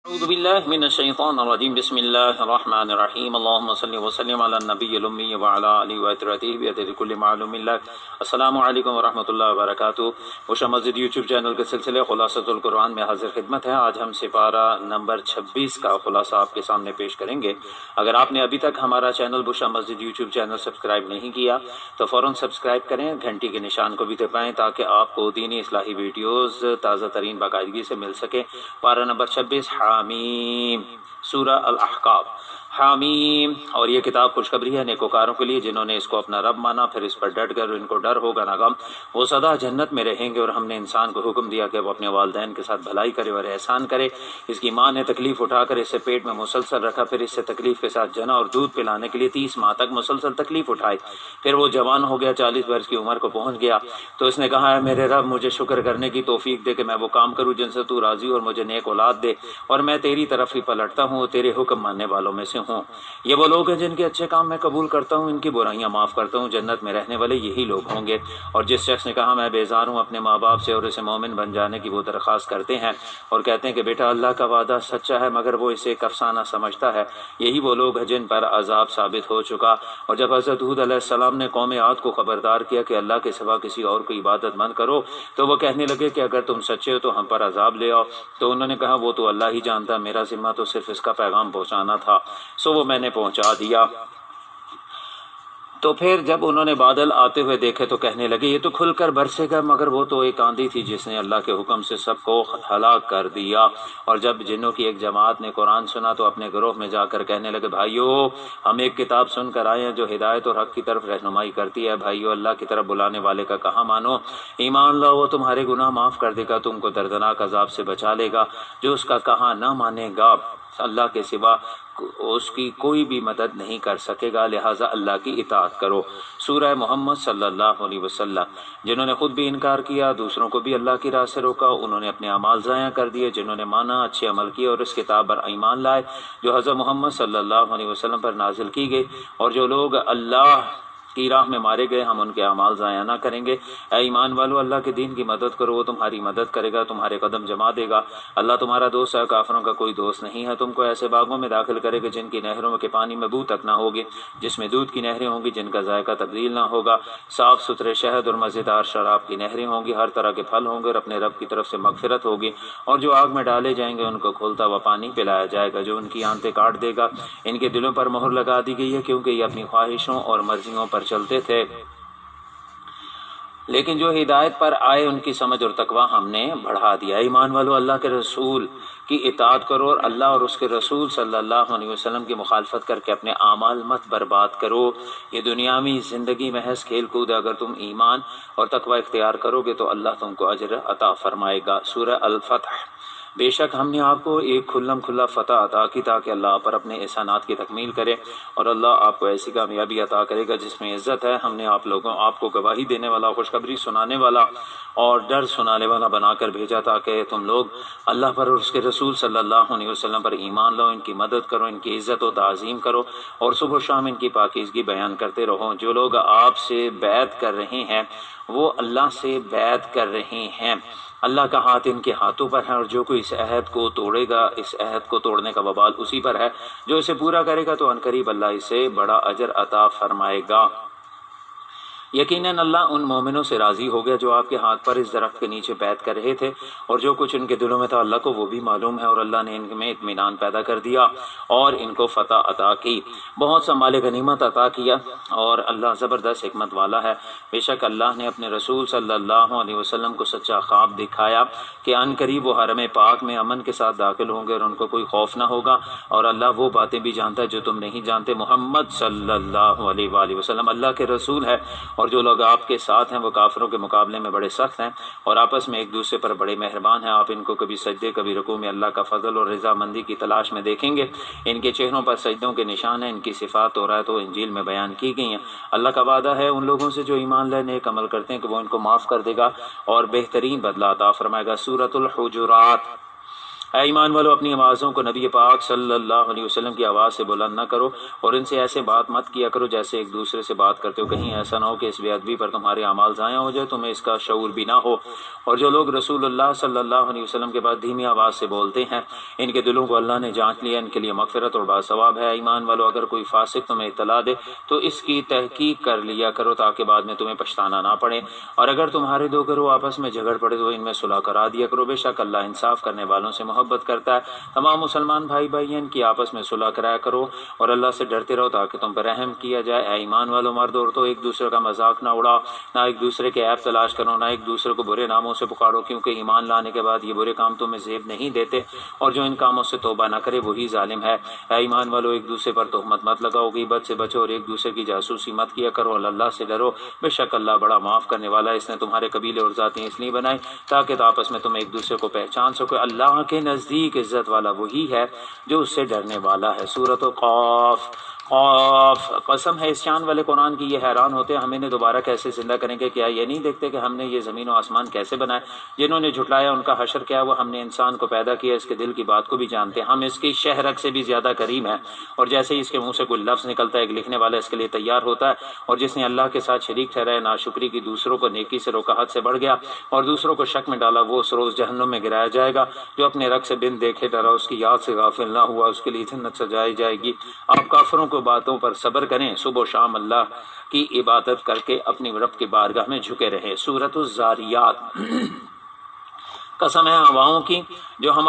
اعوذ باللہ من الشیطان الرجیم بسم اللہ الرحمن الرحیم اللہم صلی وسلم علی النبی الامی وعلی آلہ وطرتہ بیعدد کل معلوم اللہ۔ السلام علیکم ورحمۃ اللہ وبرکاتہ۔ وشا مسجد یوٹیوب چینل کے سلسلے خلاصۃ القرآن میں حاضر خدمت ہے۔ آج ہم سپارہ نمبر 26 کا خلاصہ آپ کے سامنے پیش کریں گے۔ اگر آپ نے ابھی تک ہمارا چینل بشا مسجد یوٹیوب چینل سبسکرائب نہیں کیا تو فوراً سبسکرائب کریں، گھنٹی کے نشان کو بھی دبائیں تاکہ آپ کو دینی اصلاحی ویڈیوز تازہ ترین باقاعدگی سے مل سکے۔ پارہ نمبر 26 حامیم، سورہ الاحقاف۔ حامیم، اور یہ کتاب خوشخبری ہے نیکوکاروں کے لیے جنہوں نے اس کو اپنا رب مانا، پھر اس پر ڈٹ کر ان کو ڈر ہوگا نہ غم۔ وہ سدا جنت میں رہیں گے۔ اور ہم نے انسان کو حکم دیا کہ وہ اپنے والدین کے ساتھ بھلائی کرے اور احسان کرے۔ اس کی ماں نے تکلیف اٹھا کر اسے پیٹ میں مسلسل رکھا، پھر اس سے تکلیف کے ساتھ جنا اور دودھ پلانے کے لیے 30 ماہ تک مسلسل تکلیف اٹھائی۔ پھر وہ جوان ہو گیا، 40 برس کی عمر کو پہنچ گیا تو اس نے کہا ہے میرے رب مجھے شکر کرنے کی توفیق دے کہ میں وہ کام کروں جن سے تو راضی، اور مجھے نیک اولاد دے اور میں تیری طرف ہی پلٹتا ہوں اور تیرے حکم ماننے والوں میں سے ہوں۔ یہ وہ لوگ ہیں جن کے اچھے کام میں قبول کرتا ہوں، ان کی برائیاں معاف کرتا ہوں۔ جنت میں رہنے والے یہی لوگ ہوں گے۔ اور جس شخص نے کہا میں بیزار ہوں اپنے ماں باپ سے اور اسے مومن بن جانے کی وہ درخواست کرتے ہیں اور کہتے ہیں کہ بیٹا اللہ کا وعدہ سچا ہے مگر وہ اسے ایک افسانہ سمجھتا ہے، یہی وہ لوگ ہیں جن پر عذاب ثابت ہو چکا۔ اور جب حضرت ہود علیہ السلام نے قوم عاد کو خبردار کیا کہ اللہ کے سوا کسی اور کو عبادت مند کرو تو وہ کہنے لگے کہ اگر تم سچے ہو تو ہم پر عذاب لے آؤ۔ تو انہوں نے کہا وہ تو اللہ ہی جانتا، میرا ذمہ تو صرف اس کا پیغام پہنچانا تھا، سو وہ میں نے پہنچا دیا۔ تو پھر جب انہوں نے بادل آتے ہوئے دیکھے تو کہنے لگے یہ تو کھل کر برسے گا، مگر وہ تو ایک آندھی تھی جس نے اللہ کے حکم سے سب کو ہلاک کر دیا۔ اور جب جنوں کی ایک جماعت نے قرآن سنا تو اپنے گروہ میں جا کر کہنے لگے بھائیو ہم ایک کتاب سن کر آئے ہیں جو ہدایت اور حق کی طرف رہنمائی کرتی ہے۔ بھائیو اللہ کی طرف بلانے والے کا کہاں مانو، ایمان لاؤ وہ تمہارے گناہ معاف کر دے گا، تم کو دردناک عذاب سے بچا لے گا۔ جو اس کا کہاں نہ مانے گا اللہ کے سوا اس کی کوئی بھی مدد نہیں کر سکے گا، لہٰذا اللہ کی اطاعت کرو۔ سورہ محمد صلی اللہ علیہ وسلم۔ جنہوں نے خود بھی انکار کیا، دوسروں کو بھی اللہ کی راہ سے روکا، انہوں نے اپنے اعمال ضائع کر دیے۔ جنہوں نے مانا، اچھے عمل کیے اور اس کتاب پر ایمان لائے جو حضرت محمد صلی اللہ علیہ وسلم پر نازل کی گئی، اور جو لوگ اللہ کی راہ میں مارے گئے ہم ان کے اعمال ضائع نہ کریں گے۔ اے ایمان والو اللہ کے دین کی مدد کرو، وہ تمہاری مدد کرے گا، تمہارے قدم جما دے گا۔ اللہ تمہارا دوست ہے، کافروں کا کوئی دوست نہیں ہے۔ تم کو ایسے باغوں میں داخل کرے گا جن کی نہروں کے پانی میں بو تک نہ ہوگی، جس میں دودھ کی نہریں ہوں گی جن کا ذائقہ تبدیل نہ ہوگا، صاف ستھرے شہد اور مزیدار شراب کی نہریں ہوں گی، ہر طرح کے پھل ہوں گے اور اپنے رب کی طرف سے مغفرت ہوگی۔ اور جو آگ میں ڈالے جائیں گے ان کو کھولتا ہوا پانی پلایا جائے گا جو ان کی آنتیں کاٹ دے گا۔ ان کے دلوں پر مہر لگا دی گئی ہے کیونکہ یہ اپنی خواہشوں اور مرضیوں پر چلتے تھے، لیکن جو ہدایت پر آئے ان کی سمجھ اور تقوی ہم نے بڑھا دیا۔ ایمان والو اللہ کے رسول کی اطاعت کرو اور اللہ اور اس کے رسول صلی اللہ علیہ وسلم کی مخالفت کر کے اپنے اعمال مت برباد کرو۔ یہ دنیاوی زندگی محض کھیل کود ہے، اگر تم ایمان اور تقوی اختیار کرو گے تو اللہ تم کو اجر عطا فرمائے گا۔ سورہ الفتح۔ بے شک ہم نے آپ کو ایک کھلم کھلا فتح عطا کی تاکہ اللہ آپ پر اپنے احسانات کی تکمیل کرے، اور اللہ آپ کو ایسی کامیابی عطا کرے گا جس میں عزت ہے۔ ہم نے آپ کو گواہی دینے والا، خوشخبری سنانے والا اور ڈر سنانے والا بنا کر بھیجا تاکہ تم لوگ اللہ پر اور اس کے رسول صلی اللہ علیہ وسلم پر ایمان لاؤ، ان کی مدد کرو، ان کی عزت و تعظیم کرو اور صبح و شام ان کی پاکیزگی بیان کرتے رہو۔ جو لوگ آپ سے بیعت کر رہے ہیں وہ اللہ سے بیعت کر رہے ہیں، اللہ کا ہاتھ ان کے ہاتھوں پر ہے، اور جو کوئی اس عہد کو توڑے گا اس عہد کو توڑنے کا وبال اسی پر ہے، جو اسے پورا کرے گا تو عنقریب اللہ اسے بڑا اجر عطا فرمائے گا۔ یقیناً اللہ ان مومنوں سے راضی ہو گیا جو آپ کے ہاتھ پر اس درخت کے نیچے بیعت کر رہے تھے، اور جو کچھ ان کے دلوں میں تھا اللہ کو وہ بھی معلوم ہے، اور اللہ نے ان میں اطمینان پیدا کر دیا اور ان کو فتح عطا کی، بہت سا مال غنیمت عطا کیا، اور اللہ زبردست حکمت والا ہے۔ بے شک اللہ نے اپنے رسول صلی اللہ علیہ وسلم کو سچا خواب دکھایا کہ ان قریب وہ حرم پاک میں امن کے ساتھ داخل ہوں گے اور ان کو کوئی خوف نہ ہوگا، اور اللہ وہ باتیں بھی جانتا ہے جو تم نہیں جانتے۔ محمد صلی اللہ علیہ وآلہ وسلم اللہ کے رسول ہے، اور جو لوگ آپ کے ساتھ ہیں وہ کافروں کے مقابلے میں بڑے سخت ہیں اور آپس میں ایک دوسرے پر بڑے مہربان ہیں۔ آپ ان کو کبھی سجدے کبھی رکوع میں اللہ کا فضل اور رضامندی کی تلاش میں دیکھیں گے، ان کے چہروں پر سجدوں کے نشان ہیں، ان کی صفات تورات و انجیل میں بیان کی گئی ہیں۔ اللہ کا وعدہ ہے ان لوگوں سے جو ایمان لے نیک عمل کرتے ہیں کہ وہ ان کو معاف کر دے گا اور بہترین بدلہ عطا فرمائے گا۔ سورۃ الحجرات۔ اے ایمان والو اپنی آوازوں کو نبی پاک صلی اللہ علیہ وسلم کی آواز سے بلند نہ کرو اور ان سے ایسے بات مت کیا کرو جیسے ایک دوسرے سے بات کرتے ہو، کہیں ایسا نہ ہو کہ اس بے ادبی پر تمہارے اعمال ضائع ہو جائے، تمہیں اس کا شعور بھی نہ ہو۔ اور جو لوگ رسول اللہ صلی اللہ علیہ وسلم کے بعد دھیمی آواز سے بولتے ہیں ان کے دلوں کو اللہ نے جانچ لیا، ان کے لیے مغفرت اور بڑا ثواب ہے۔ ایمان والو اگر کوئی فاسق تمہیں اطلاع دے تو اس کی تحقیق کر لیا کرو تاکہ بعد میں تمہیں پچھتانا نہ پڑے، اور اگر تمہارے دو گروہ آپس میں جھگڑ پڑے تو ان میں صلح کرا دیا کرو، بے شک اللہ انصاف کرنے والوں سے محبت کرتا ہے۔ تمام مسلمان بھائی بھائیان کی آپس میں صلح کرایا کرو اور اللہ سے ڈرتے رہو تاکہ تم پر رحم کیا جائے۔ اے ایمان والو مرد عورتوں ایک دوسرے کا مذاق نہ اڑاؤ، نہ ایک دوسرے کے عیب تلاش کرو، نہ ایک دوسرے کو برے ناموں سے پکارو، کیونکہ ایمان لانے کے بعد یہ برے کام تمہیں زیب نہیں دیتے، اور جو ان کاموں سے توبہ نہ کرے وہی ظالم ہے۔ اے ایمان والو ایک دوسرے پر تہمت مت لگاؤ، غیبت سے بچو اور ایک دوسرے کی جاسوسی مت کیا کرو، اور اللہ سے ڈرو، بے شک اللہ بڑا معاف کرنے والا ہے۔ اس نے تمہارے قبیلے اور ذاتیں اس لیے بنائے تاکہ آپس میں تم ایک دوسرے کو پہچان سکو، اللہ کے نزدیک عزت والا وہی ہے جو اس سے ڈرنے والا ہے۔ سورۃ قاف۔ قاف قسم ہے اس شان والے قرآن کی، یہ حیران ہوتے ہیں ہم انہیں دوبارہ کیسے زندہ کریں گے، کیا یہ نہیں دیکھتے کہ ہم نے یہ زمین و آسمان کیسے بنائے؟ جنہوں نے جھٹلایا ان کا حشر کیا ہوا؟ ہم نے انسان کو پیدا کیا، اس کے دل کی بات کو بھی جانتے ہیں، ہم اس کی شہرک سے بھی زیادہ کریم ہیں، اور جیسے ہی اس کے منہ سے کوئی لفظ نکلتا ہے ایک لکھنے والا اس کے لیے تیار ہوتا ہے، اور جس نے اللہ کے ساتھ شریک ٹھہرایا، ناشکری کی، دوسروں کو نیکی سے روکا، حد سے بڑھ گیا اور دوسروں کو شک میں ڈالا، وہ اس روز جہنم میں گرایا جائے گا۔ جو اپنے رب سے بن دیکھے ڈرا، اس کی یاد سے غافل نہ ہوا، اس کے لیے جنت سجائی جائے گی۔ آپ کافروں کو باتوں پر صبر کریں، صبح و شام اللہ کی عبادت کر کے اپنی رب کی بارگاہ میں جھکے رہیں۔ سورۃ الذاریات۔ قسم ہے ہواؤں کی جو ہم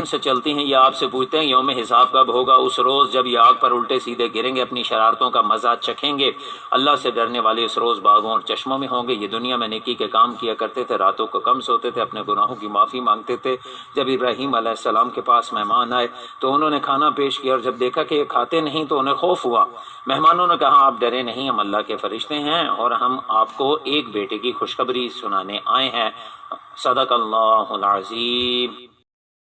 سے چلتی ہیں، یہ آپ سے پوچھتے ہیں یوم حساب کب ہوگا؟ اس روز جب یہ آگ پر الٹے سیدھے گریں گے، اپنی شرارتوں کا مزہ چکھیں گے۔ اللہ سے ڈرنے والے اس روز باغوں اور چشموں میں ہوں گے۔ یہ دنیا میں نیکی کے کام کیا کرتے تھے، راتوں کو کم سوتے تھے، اپنے گناہوں کی معافی مانگتے تھے۔ جب ابراہیم علیہ السلام کے پاس مہمان آئے تو انہوں نے کھانا پیش کیا، اور جب دیکھا کہ یہ کھاتے نہیں تو انہیں خوف ہوا۔ مہمانوں نے کہا آپ ڈرے نہیں، ہم اللہ کے فرشتے ہیں اور ہم آپ کو ایک بیٹے کی خوشخبری سنانے آئے ہیں۔ صدق اللہ العظیم۔